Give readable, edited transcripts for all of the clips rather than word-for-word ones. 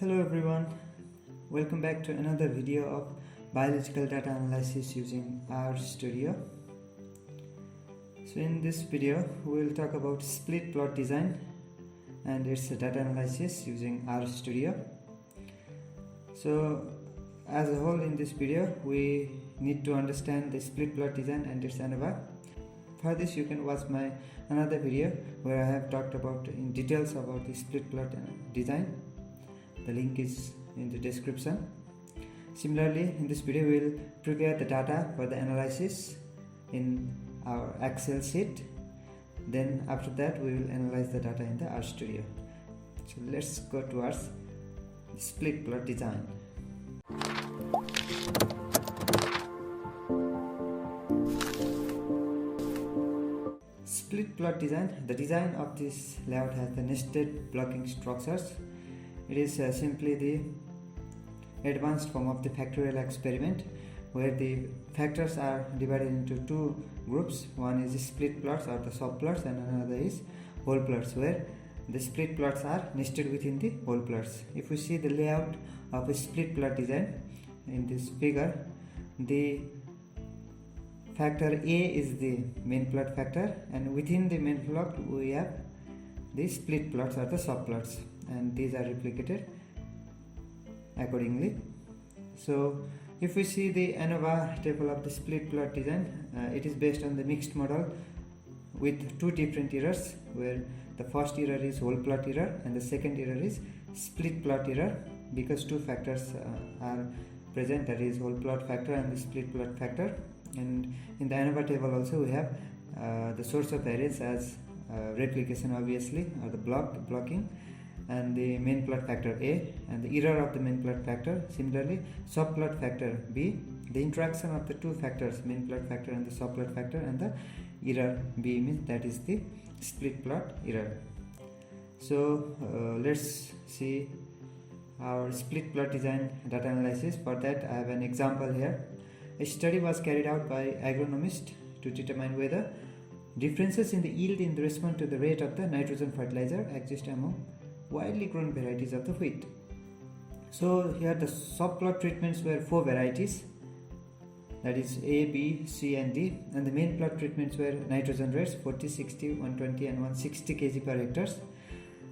Hello everyone, welcome back to another video of biological data analysis using RStudio. So in this video we will talk about split plot design and its data analysis using RStudio. So as a whole in this video we need to understand the split plot design and its Anova. For this you can watch my another video where I have talked about in details about the split plot design. The link is in the description. Similarly, in this video we will prepare the data for the analysis in our Excel sheet. Then after that we will analyze the data in the RStudio. So let's go towards split plot design. Split plot design. The design of this layout has the nested blocking structures. It is simply the advanced form of the factorial experiment where the factors are divided into two groups. One is split plots or the subplots and another is whole plots, where the split plots are nested within the whole plots. If we see the layout of a split plot design in this figure, the factor A is the main plot factor, and within the main plot we have the split plots or the subplots, and these are replicated accordingly. So if we see the Anova table of the split plot design, it is based on the mixed model with two different errors, where the first error is whole plot error and the second error is split plot error, because two factors are present, that is whole plot factor and the split plot factor. And in the Anova table also we have the source of variance as replication, obviously, or the blocking, and the main plot factor A and the error of the main plot factor. Similarly, subplot factor B, the interaction of the two factors, main plot factor and the subplot factor, and the error B means that is the split plot error. So let's see our split plot design data analysis. For that I have an example here. A study was carried out by agronomists to determine whether differences in the yield in response to the rate of the nitrogen fertilizer exist among widely grown varieties of the wheat. So here the subplot treatments were 4 varieties, that is A, B, C and D, and the main plot treatments were nitrogen rates 40, 60, 120 and 160 kg per hectare,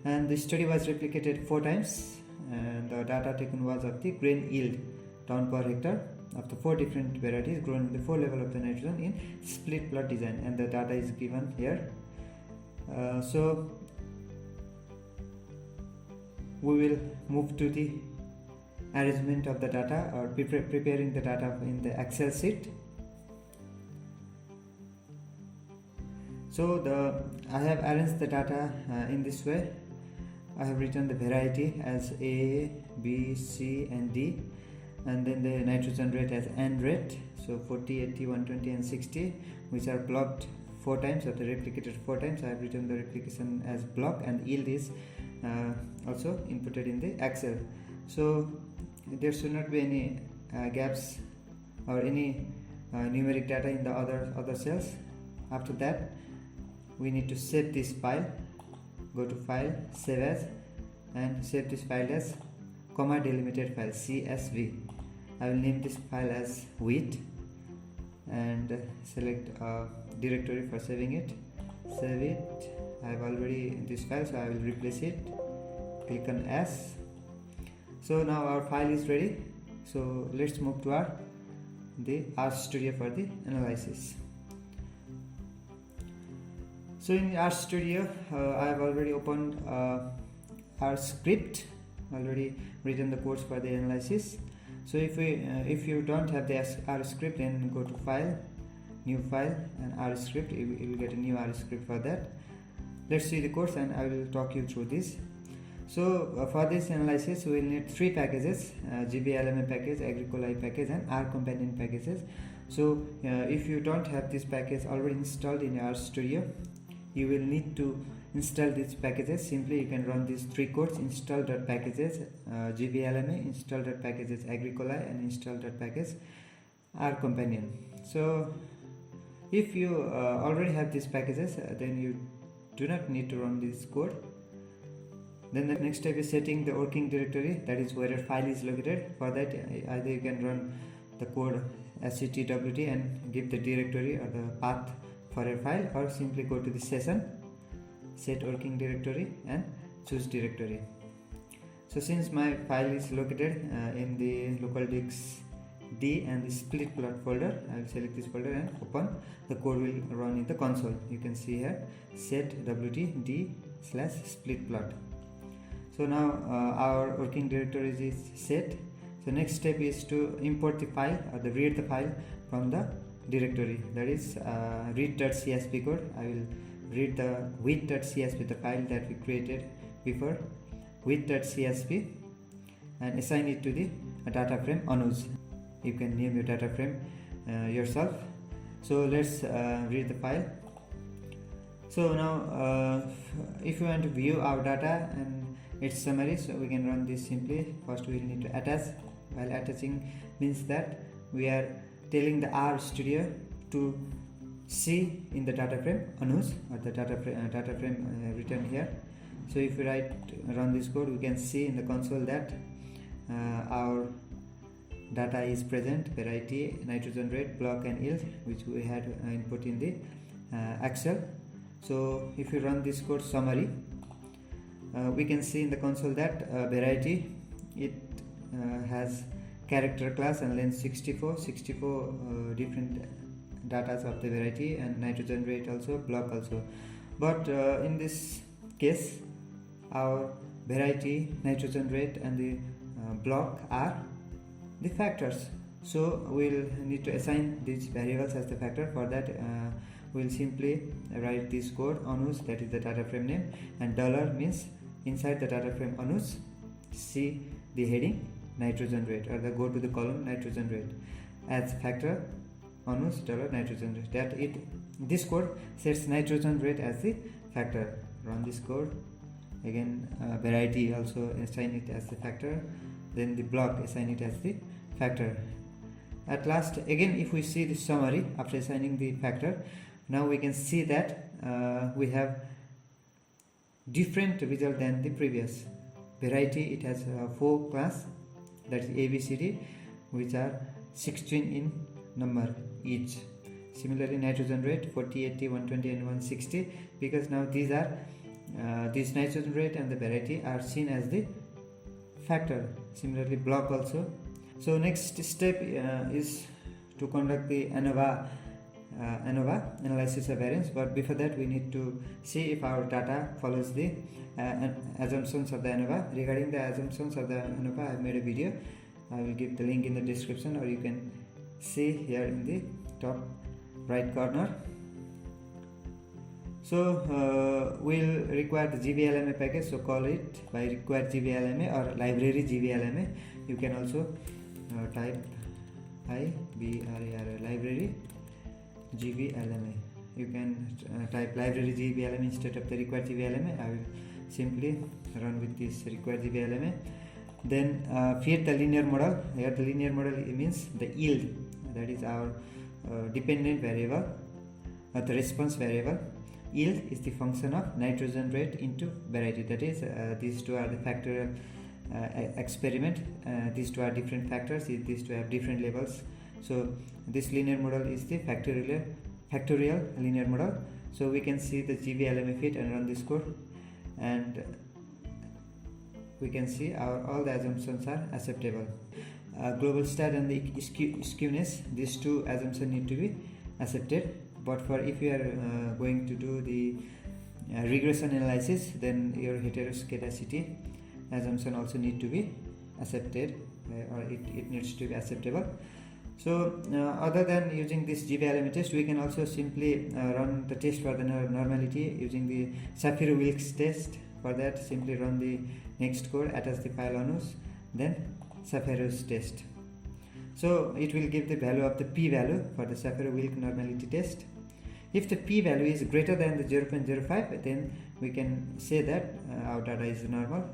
and the study was replicated 4 times, and the data taken was of the grain yield ton per hectare of the 4 different varieties grown in the 4 level of the nitrogen in split plot design, and the data is given here. So we will move to the arrangement of the data, or preparing the data in the Excel sheet. So I have arranged the data in this way. I have written the variety as A, B, C and D, and then the nitrogen rate as N rate, so 40, 80, 120 and 60, which are blocked 4 times or the replicated 4 times. I have written the replication as block, and yield is also inputted in the Excel. So there should not be any gaps or any numeric data in the other cells. After that we need to save this file. Go to file, save as, and save this file as comma delimited file, CSV. I will name this file as wheat and select a directory for saving it. Save it. I have already this file, so I will replace it. Click on S. So now our file is ready. So let's move to the RStudio for the analysis. So in RStudio I have already opened our script, already written the codes for the analysis. So if you don't have the R script, then go to file, new file, and R script. You will get a new R script for that. Let's see the course and I will talk you through this. So for this analysis we will need 3 packages, GBLMA package, agricolae package and R companion packages. So if you don't have this package already installed in your RStudio, you will need to install these packages. Simply you can run these 3 codes: install.packages GBLMA, install.packages agricolae, and install.package R companion. So if you already have these packages, then you do not need to run this code. Then the next step is setting the working directory, that is where your file is located. For that, either you can run the code sctwt and give the directory or the path for your file, or simply go to the session, set working directory and choose directory. So since my file is located in the local disk D and the split plot folder, I will select this folder and open. The code will run in the console. You can see here set wt d/split plot. So now our working directory is set. So next step is to import the file or read the file from the directory, that is read.csv code. I will read the with.csv, the file that we created before, with.csv, and assign it to the data frame Anuj. You can name your data frame yourself. So let's read the file. So now if you want to view our data and its summary, so we can run this simply. First we will need to attach. While attaching means that we are telling the RStudio to see in the data frame Anuj, or the data frame written here. So if we run this code, we can see in the console that our data is present, variety, nitrogen rate, block and yield, which we had input in the Excel. So if you run this code summary, we can see in the console that variety, it has character class and length 64 different data of the variety, and nitrogen rate also, block also. But in this case, our variety, nitrogen rate and the block are the factors. So we'll need to assign these variables as the factor. For that we'll simply write this code Anuj, that is the data frame name, and dollar means inside the data frame Anuj, see the heading nitrogen rate, or go to the column nitrogen rate as factor Anuj dollar nitrogen rate. That this code sets nitrogen rate as the factor. Run this code again. Variety also assign it as the factor, then the block assign it as the factor. At last, again, if we see the summary after assigning the factor, now we can see that we have different result than the previous. Variety, it has 4 class, that is ABCD, which are 16 in number each. Similarly, nitrogen rate 40, 80, 120 and 160, because now these are this nitrogen rate and the variety are seen as the factor. Similarly, block also. So next step is to conduct the Anova analysis of variance, but before that we need to see if our data follows the assumptions of the Anova. Regarding the assumptions of the Anova, I have made a video. I will give the link in the description, or you can see here in the top right corner. So we'll require the GVLMA package, so call it by require GVLMA or library GVLMA. You can also type library GVLMA. You can type library GVLMA instead of the required GVLMA. I will simply run with this required GVLMA. Then feed the linear model. Here the linear model means the yield, that is our dependent variable, or the response variable. Yield is the function of nitrogen rate into variety, that is these two are the factorial experiment. These two are different factors, these two have different levels. So this linear model is the factorial linear model. So we can see the GVLMA feed and run this code, and we can see all the assumptions are acceptable. Global stat and the skewness, these two assumptions need to be accepted. But for if you are going to do the regression analysis, then your heteroscedasticity assumption also need to be accepted, or it needs to be acceptable. So other than using this GVLMA test, we can also simply run the test for the normality using the Shapiro-Wilks test. For that, simply run the next code, attach the file Anuj, then Shapiro's test. So it will give the value of the p-value for the Shapiro-Wilks normality test. If the p-value is greater than the 0.05, then we can say that our data is normal,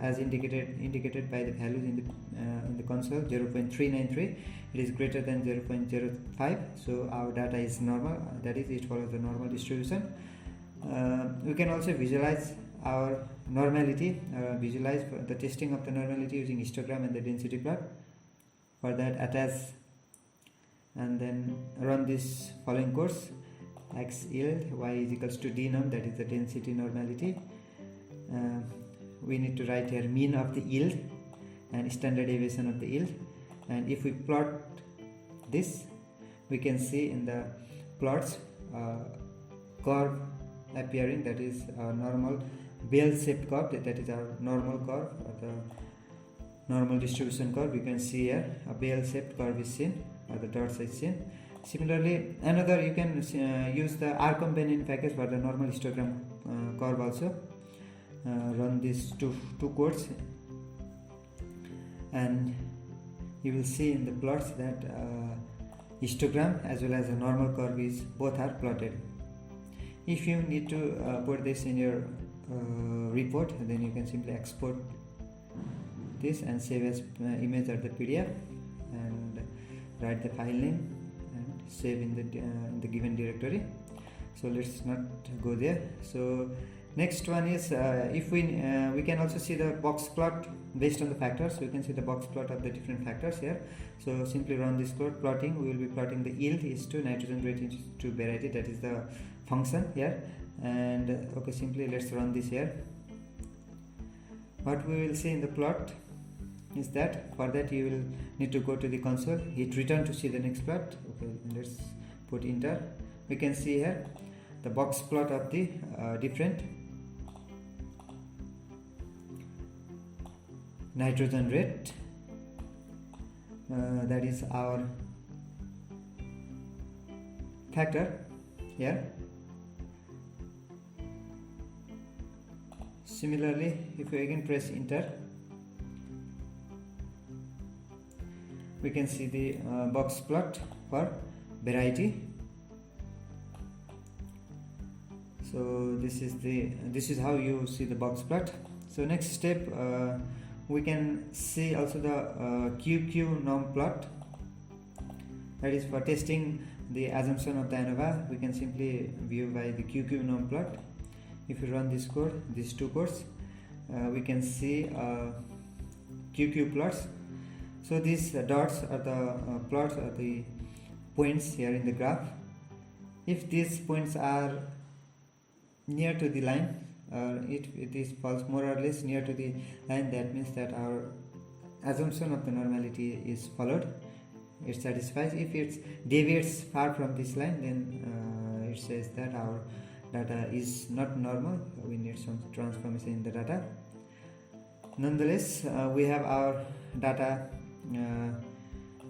as indicated by the values in the console. 0.393, it is greater than 0.05, so our data is normal, that is, it follows the normal distribution. We can also visualize our normality, visualize for the testing of the normality using histogram and the density plot. For that, attach and then run this following course: x yield, y is equals to d num, that is the density normality. We need to write here mean of the yield and standard deviation of the yield. And if we plot this, we can see in the plots curve appearing, that is our normal bell shaped curve, that is our normal curve or the normal distribution curve. You can see here a bell shaped curve is seen, or the dots is seen. Similarly, another, you can use the R companion package for the normal histogram curve also. Run these two codes and you will see in the plots that histogram as well as a normal curve is both are plotted. If you need to put this in your report, then you can simply export this and save as image or the PDF and write the file name and save in the given directory. So let's not go there. So next one is if we can also see the box plot based on the factors. So you can see the box plot of the different factors here. So simply run this code plotting. We will be plotting the yield is to nitrogen rate is to variety, that is the function here. And okay, simply let's run this here. What we will see in the plot is that for that you will need to go to the console, hit return to see the next plot. Okay, let's put enter. We can see here the box plot of the different nitrogen rate, that is our factor here. Similarly, if we again press enter, we can see the box plot for variety. So this is how you see the box plot. So next step, we can see also the QQ norm plot, that is for testing the assumption of the Anova. We can simply view by the QQ norm plot. If you run this code, these two codes, we can see QQ plots. So these dots are the plots are the points here in the graph. If these points are near to the line, it is falls more or less near to the line, that means that our assumption of the normality is followed, it satisfies. If it deviates far from this line, then it says that our data is not normal, we need some transformation in the data. Nonetheless, we have our data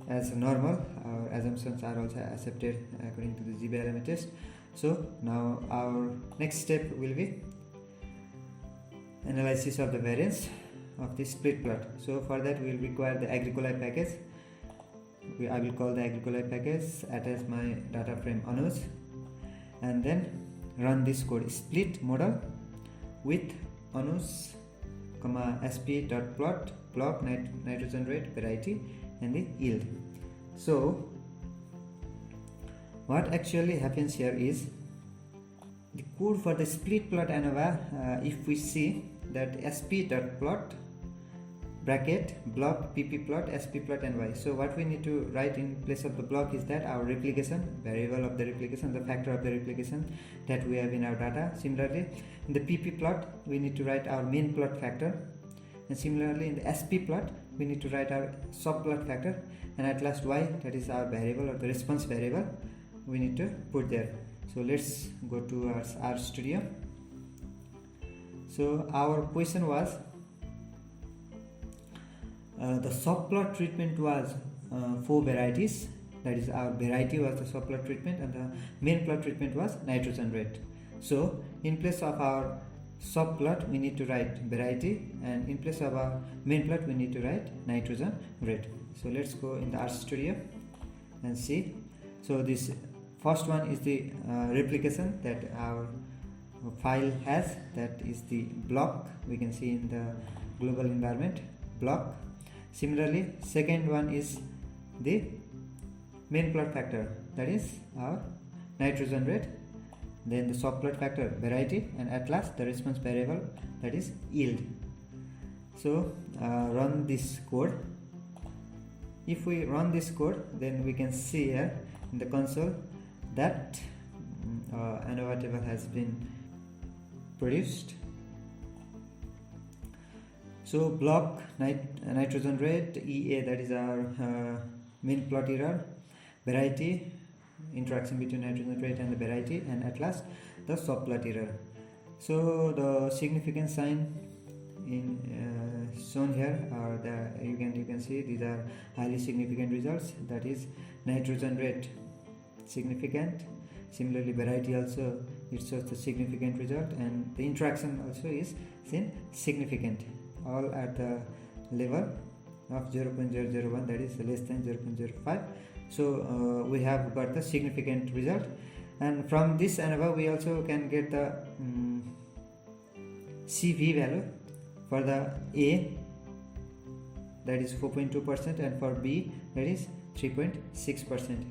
as normal, our assumptions are also accepted according to the GBRMA test. So now our next step will be analysis of the variance of the split plot. So for that we will require the agricolae package. I will call the agricolae package, attach my data frame Anuj, and then run this code split model with Anuj, sp.plot block nitrogen rate, variety and the yield. So what actually happens here is the code for the split plot Anova. If we see that sp.plot bracket block pp plot sp plot and y. So what we need to write in place of the block is that our replication variable of the replication, the factor of the replication that we have in our data. Similarly, in the pp plot we need to write our main plot factor, and similarly in the sp plot we need to write our subplot factor, and at last y, that is our variable or the response variable, we need to put there. So let's go to our RStudio. So our question was the subplot treatment was 4 varieties, that is our variety was the subplot treatment and the main plot treatment was nitrogen rate. So in place of our subplot we need to write variety, and in place of our main plot we need to write nitrogen rate. So let's go in the RStudio and see. So this first one is the replication that our file has, that is the block, we can see in the global environment block. Similarly, second one is the main plot factor, that is our nitrogen rate, then the subplot factor variety, and at last the response variable, that is yield. So run this code. If we run this code, then we can see here in the console that Anova table has been produced. So block nitrogen rate, EA, that is our mean plot error, variety, interaction between nitrogen rate and the variety, and at last the subplot error. So the significant sign in shown here are you can see these are highly significant results, that is nitrogen rate significant, similarly variety also it shows the significant result, and the interaction also is seen significant, all at the level of 0.001, that is less than 0.05. So we have got the significant result, and from this Anova we also can get the CV value for the A, that is 4.2%, and for B, that is 3.6%.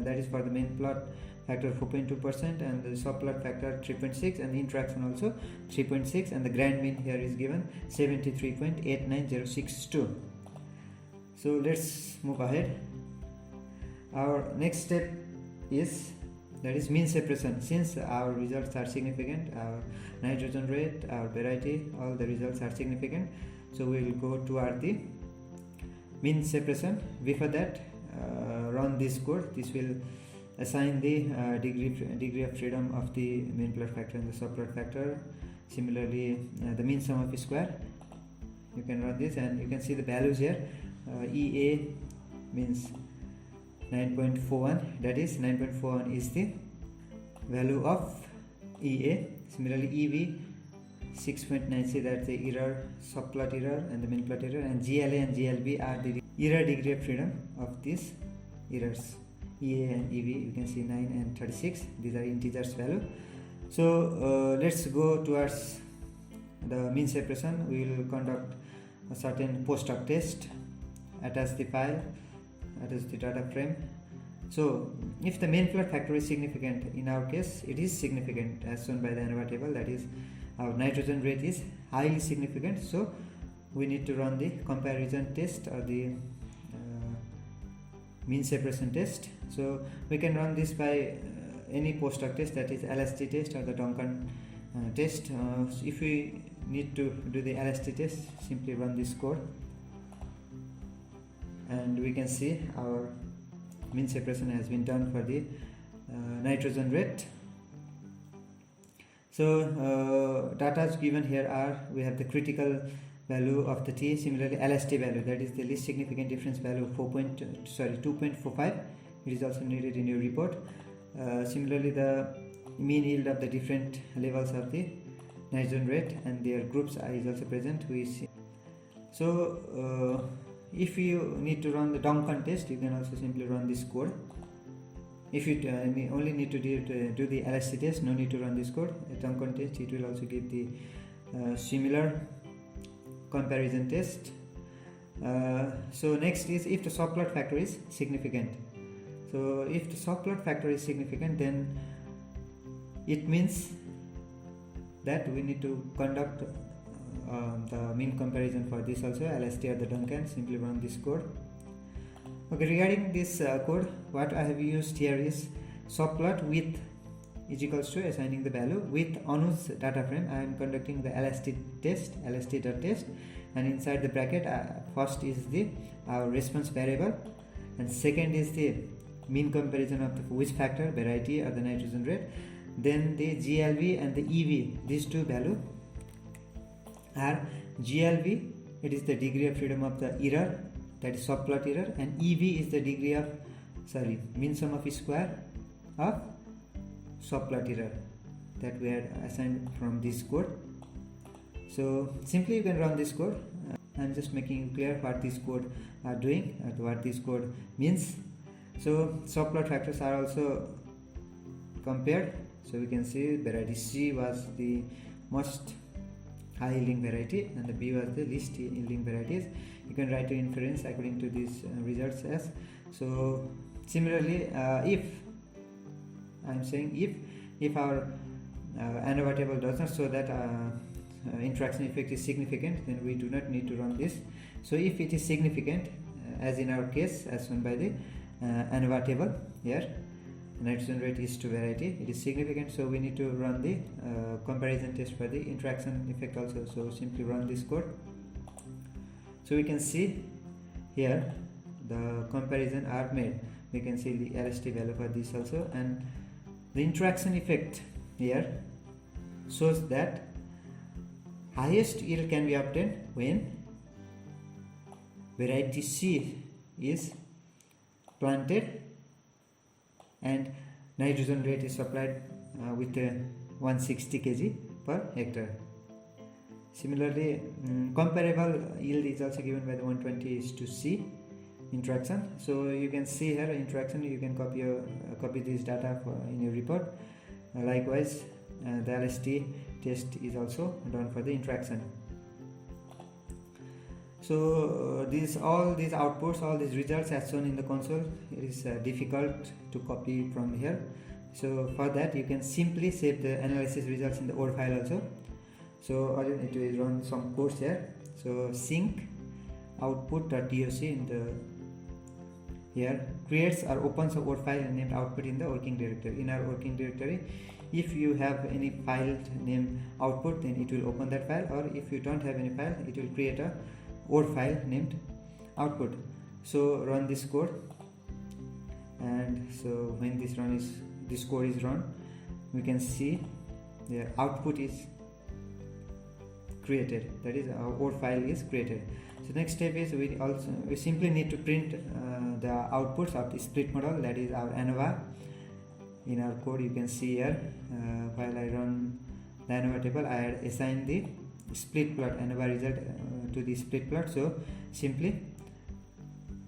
That is for the main plot factor 4.2%, and the subplot factor 3.6, and the interaction also 3.6, and the grand mean here is given 73.89062. So let's move ahead. Our next step is, that is mean separation. Since our results are significant, our nitrogen rate, our variety, all the results are significant, so we will go toward the mean separation. Before that, run this code. This will assign the degree of freedom of the mean plot factor and the subplot factor. Similarly, the mean sum of square. You can run this, and you can see the values here. EA means 9.41, that is 9.41 is the value of EA. Similarly, EV 6.90, that's the error, subplot error and the mean plot error, and GLA and GLB are the error degree of freedom of these errors. EA and EV, you can see 9 and 36, these are integers value. So let's go towards the mean separation. We will conduct a certain post hoc test, attach the file, attach the data frame. So if the mean plot factor is significant, in our case it is significant as shown by the Anova table, that is our nitrogen rate is highly significant, so we need to run the comparison test or the mean separation test. So we can run this by any post hoc test, that is LST test or the Duncan test. If we need to do the LST test, simply run this code, and we can see our mean separation has been done for the nitrogen rate. So data given here are, we have the critical value of the T, similarly LST value, that is the least significant difference value of 2.45. It is also needed in your report. Similarly, the mean yield of the different levels of the nitrogen rate and their groups is also present. We see. So if you need to run the Duncan test, you can also simply run this code. If you only need to do the LST test, no need to run this code. The Duncan test, it will also give the similar comparison test. So next is if the subplot factor is significant. So if the subplot factor is significant, then it means that we need to conduct the mean comparison for this also, LST or the Duncan. Simply run this code. Okay, regarding this code, what I have used here is subplot with is equals to assigning the value with Anu's data frame. I am conducting the LST test, LST.test, and inside the bracket first is the our response variable, and second is the mean comparison of the which factor, variety or the nitrogen rate, then the GLV and the EV. These two value are GLV, it is the degree of freedom of the error, that is subplot error, and EV is the degree of mean sum of square of subplot error that we had assigned from this code. So simply you can run this code. I am just making clear what this code are doing and what this code means. So subplot factors are also compared. So we can see variety C was the most high yielding variety and the B was the least yielding varieties. You can write your inference according to these results as. So similarly, if I am saying if if our Anova table does not show that interaction effect is significant, then we do not need to run this. So if it is significant, as in our case, as shown by the Anova table here, nitrogen rate is to variety, it is significant, so we need to run the comparison test for the interaction effect also. So simply run this code. So we can see here the comparison are made. We can see the LST value for this also, and the interaction effect here shows that highest yield can be obtained when variety C is planted and nitrogen rate is supplied with 160 kg per hectare. Similarly, comparable yield is also given by the 120:C interaction. So you can see here interaction, you can copy this data in your report. Likewise, the LST test is also done for the interaction. So all these outputs, all these results as shown in the console, it is difficult to copy from here. So for that you can simply save the analysis results in the OR file also. So all you need to is run some codes here. So sync output.doc in the here creates or opens a OR file named output in the working directory. In our working directory, if you have any file named output, then it will open that file, or if you don't have any file, it will create a OR file named output. So run this code, and so when this code is run, we can see the output is created, that is our OR file is created. So next step is we simply need to print the outputs of the split model, that is our Anova. In our code you can see here, while I run the Anova table, I had assigned the split plot Anova result to the split plot. So simply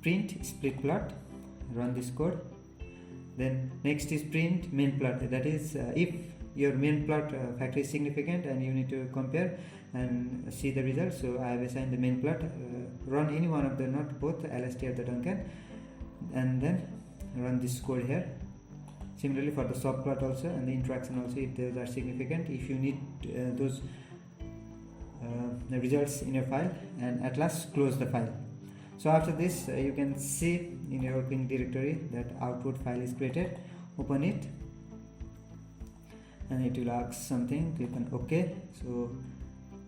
print split plot, run this code. Then next is print main plot, that is if your main plot factor is significant and you need to compare and see the results. So I have assigned the main plot, run any one of the, not both LST or the Duncan, and then run this code here. Similarly for the subplot also and the interaction also, if those are significant, if you need those the results in your file, and at last close the file. So after this you can see in your working directory that output file is created. Open it and it will ask something, click on OK. So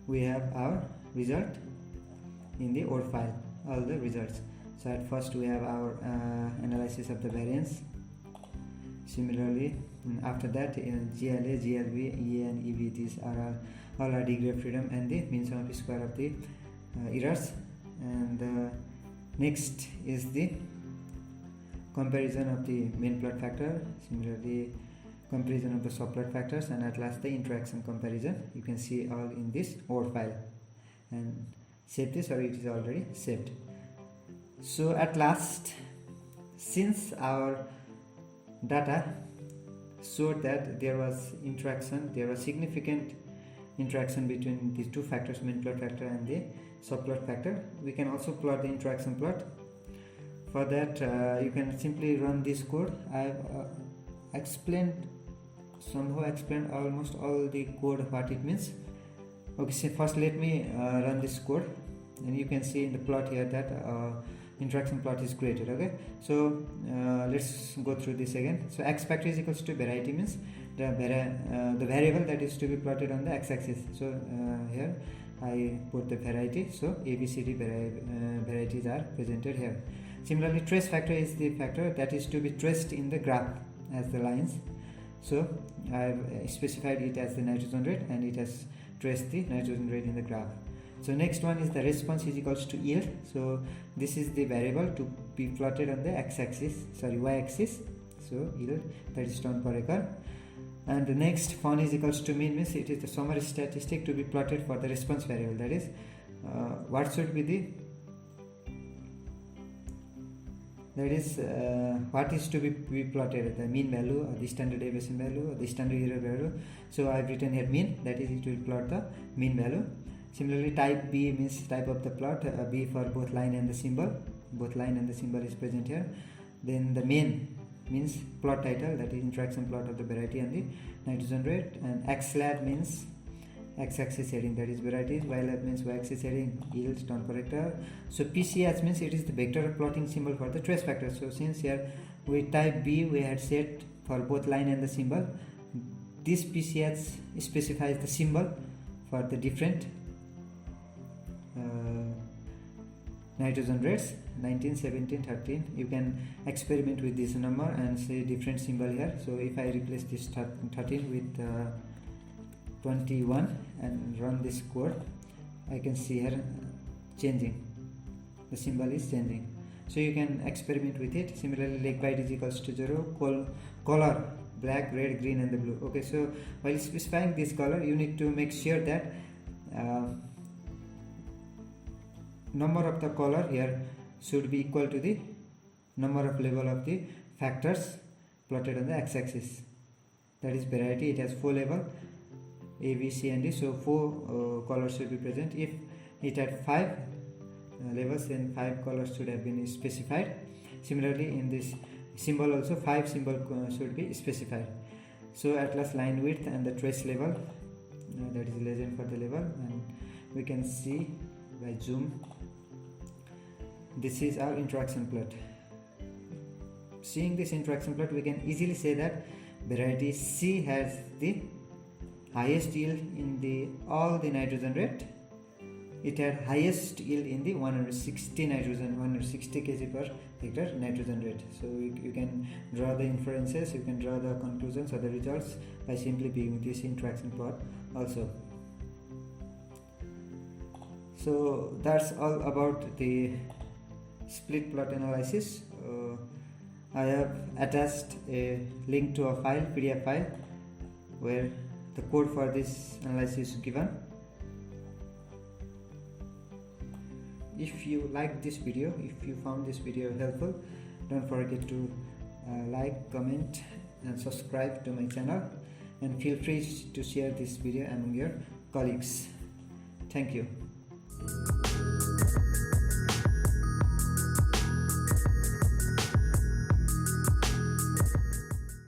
we have our result in the OR file, all the results. So at first we have our analysis of the variance. Similarly, after that in GLA, GLV, EA and EV, these are all our degree of freedom and the mean sum of square of the errors. And next is the comparison of the main plot factor, similarly comparison of the subplot factors, and at last the interaction comparison. You can see all in this OR file, and save this, or it is already saved. So at last, since our data showed that there was interaction, there was significant interaction between these two factors, main plot factor and the subplot factor, we can also plot the interaction plot. For that you can simply run this code. I have somehow explained almost all the code, what it means. Okay, so first let me run this code, and you can see in the plot here that interaction plot is created. Okay, so let's go through this again. So x factor is equals to variety, means the variable that is to be plotted on the x-axis. So here I put the variety, so ABCD varieties are presented here. Similarly, trace factor is the factor that is to be traced in the graph as the lines. So I have specified it as the nitrogen rate, and it has traced the nitrogen rate in the graph. So next one is the response is equals to yield. So this is the variable to be plotted on the x-axis, sorry, y-axis. So yield, that is ton per acre. And the next fun is equals to mean, means it is the summary statistic to be plotted for the response variable. That is what should be the, that is what is to be plotted, the mean value or the standard deviation value or the standard error value. So I have written here mean, that is it will plot the mean value. Similarly, type B means type of the plot, B for both line and the symbol. Both line and the symbol is present here. Then the main means plot title, that is interaction plot of the variety and the nitrogen rate, and xlab means x-axis heading, that is varieties, ylab means y-axis heading, yield, turn corrector. So PCH means it is the vector plotting symbol for the trace factor. So since here we type B we had set for both line and the symbol, this PCH specifies the symbol for the different nitrogen rates 19, 17, 13. You can experiment with this number and say different symbol here. So if I replace this 13 with 21 and run this code, I can see here changing, the symbol is changing. So you can experiment with it. Similarly, leg byte is equals to 0, color black, red, green and the blue. Okay, so while specifying this color, you need to make sure that number of the color here should be equal to the number of level of the factors plotted on the x-axis. That is variety, it has 4 level A, B, C and D, so 4 colors should be present. If it had 5 levels, then 5 colors should have been specified. Similarly, in this symbol also 5 symbol should be specified. So atlas line width and the trace level, that is legend for the level, and we can see by zoom. This is our interaction plot. Seeing this interaction plot, we can easily say that variety C has the highest yield in the all the nitrogen rate. It had highest yield in the 160 kg per hectare nitrogen rate. So you can draw the inferences, you can draw the conclusions or the results by simply viewing this interaction plot also. So that's all about the split plot analysis. I have attached a link to a file, PDF file, where the code for this analysis is given. If you like this video, if you found this video helpful, don't forget to like, comment and subscribe to my channel, and feel free to share this video among your colleagues. Thank you.